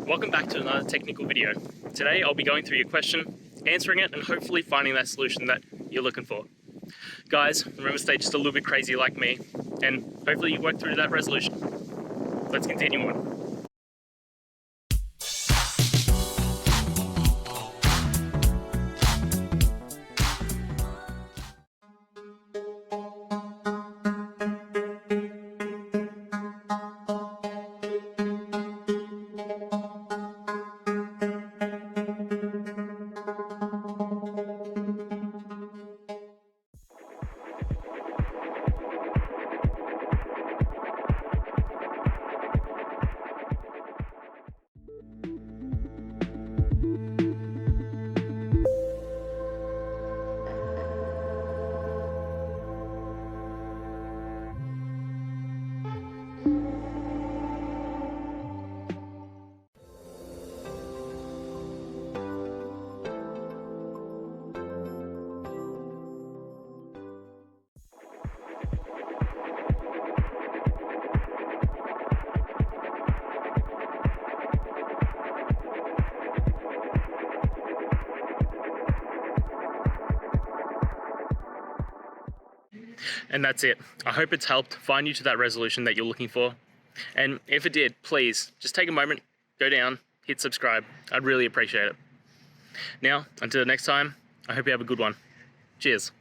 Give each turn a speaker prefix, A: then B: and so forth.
A: Welcome back to another technical video. Today I'll be going through your question, answering it, and hopefully finding that solution that you're looking for. Guys, remember to stay just a little bit crazy like me, and hopefully you work through that resolution. Let's continue on. And that's it. I hope it's helped find you to that resolution that you're looking for. And if it did, please just take a moment, go down, hit subscribe. I'd really appreciate it. Now, until next time, I hope you have a good one. Cheers.